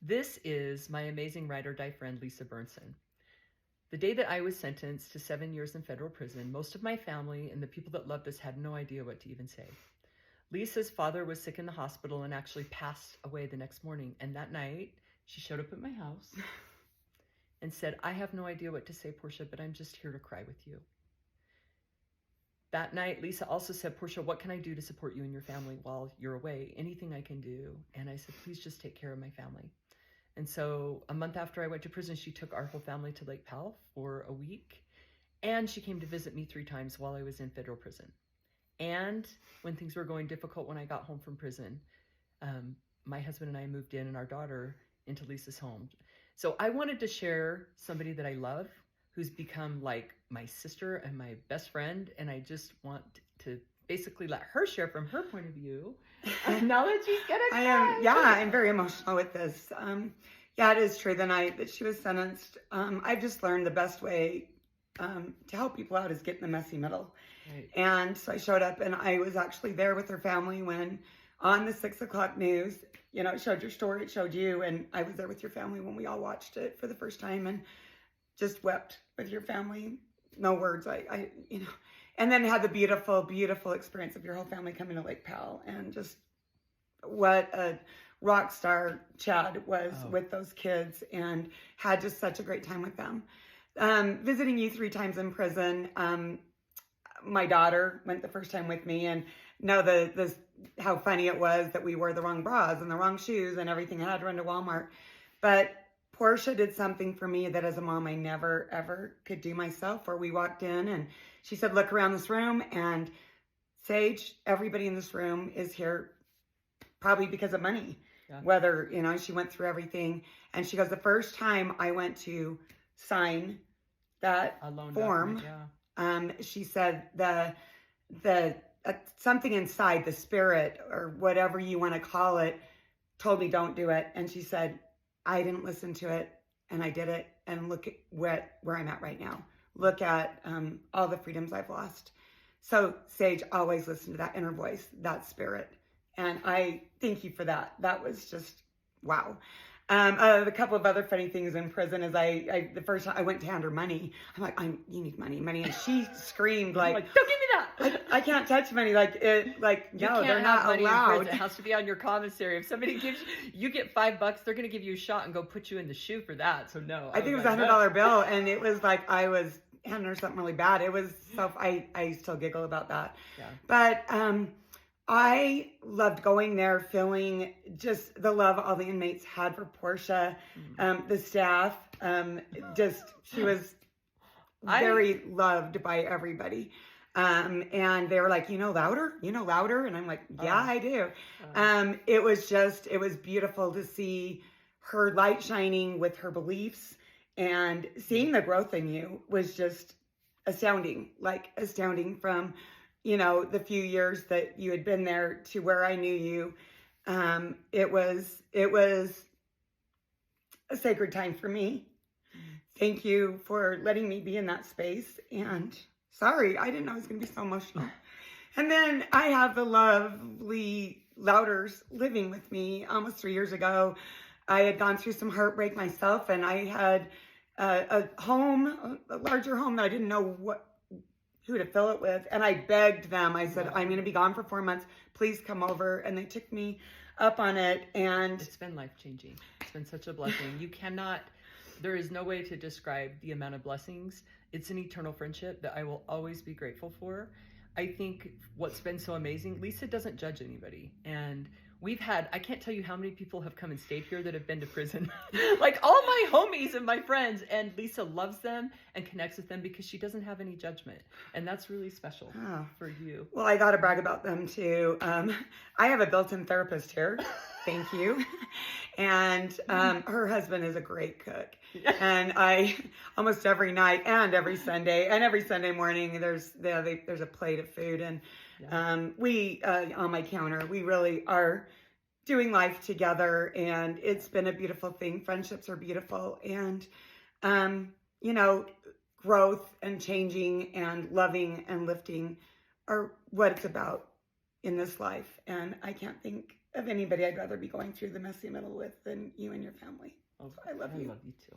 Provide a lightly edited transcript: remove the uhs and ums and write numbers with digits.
This is my amazing ride or die friend, Lisa Bernson. The day that I was sentenced to 7 years in federal prison, most of my family and the people that loved us had no idea what to even say. Lisa's father was sick in the hospital and actually passed away the next morning. And that night, she showed up at my house and said, I have no idea what to say, Portia, but I'm just here to cry with you. That night, Lisa also said, Portia, what can I do to support you and your family while you're away? Anything I can do. And I said, please just take care of my family. And so a month after I went to prison, she took our whole family to Lake Powell for a week. And she came to visit me 3 times while I was in federal prison. And when things were going difficult when I got home from prison, my husband and I moved in and our daughter into Lisa's home. So I wanted to share somebody that I love, who's become like my sister and my best friend. And I just want to basically let her share from her point of view. Now that she's gonna I'm very emotional with this. It is true. The night that she was sentenced, I've just learned the best way to help people out is get in the messy middle. Right. And so I showed up, and I was actually there with her family when on the 6 o'clock news, it showed your story, it showed you, and I was there with your family when we all watched it for the first time and just wept with your family. No words. And then had the beautiful, beautiful experience of your whole family coming to Lake Powell, and just what a rock star Chad was with those kids, and had just such a great time with them. Visiting you 3 times in prison. My daughter went the first time with me, and how funny it was that we wore the wrong bras and the wrong shoes and everything. I had to run to Walmart. But Portia did something for me that as a mom I never, ever could do myself, where we walked in and she said, look around this room, and Sage, everybody in this room is here probably because of money. Yeah. Whether, she went through everything. And she goes, the first time I went to sign that form, she said the something inside, the spirit or whatever you want to call it, told me don't do it. And she said, I didn't listen to it, and I did it. And look at where I'm at right now. Look at all the freedoms I've lost. So Sage, always listen to that inner voice, that spirit. And I thank you for that. That was just, wow. A couple of other funny things in prison is the first time I went to hand her money, I'm like, you need money. And she screamed like, don't give me that. I can't touch money. No, they're not allowed. It has to be on your commissary. If somebody gives you get $5, they're going to give you a shot and go put you in the shoe for that. So no. I think it was $100 bill. And it was like, I was handing her something really bad. It was I still giggle about that. Yeah. But, I loved going there, feeling just the love all the inmates had for Portia, the staff. She was very loved by everybody. And they were like, louder? Louder? And I'm like, yeah, I do. It was beautiful to see her light shining with her beliefs, and seeing the growth in you was just astounding from the few years that you had been there to where I knew you. It was a sacred time for me. Thank you for letting me be in that space. And sorry, I didn't know I was going to be so emotional. And then I have the lovely Louders living with me almost 3 years ago. I had gone through some heartbreak myself, and I had a larger home that I didn't know who to fill it with. And I begged them. I said, I'm going to be gone for 4 months. Please come over. And they took me up on it. And it's been life-changing. It's been such a blessing. There is no way to describe the amount of blessings. It's an eternal friendship that I will always be grateful for. I think what's been so amazing, Lisa doesn't judge anybody. And I can't tell you how many people have come and stayed here that have been to prison. Like all my homies and my friends. And Lisa loves them and connects with them because she doesn't have any judgment. And that's really special for you. Well, I got to brag about them too. I have a built-in therapist here. Thank you. And her husband is a great cook. And I almost every night and every Sunday morning, there's a plate of food. And we, on my counter, we really are doing life together, and it's been a beautiful thing. Friendships are beautiful, and, growth and changing and loving and lifting are what it's about in this life. And I can't thank of anybody I'd rather be going through the messy middle with than you and your family. Oh, I love you. I love you too.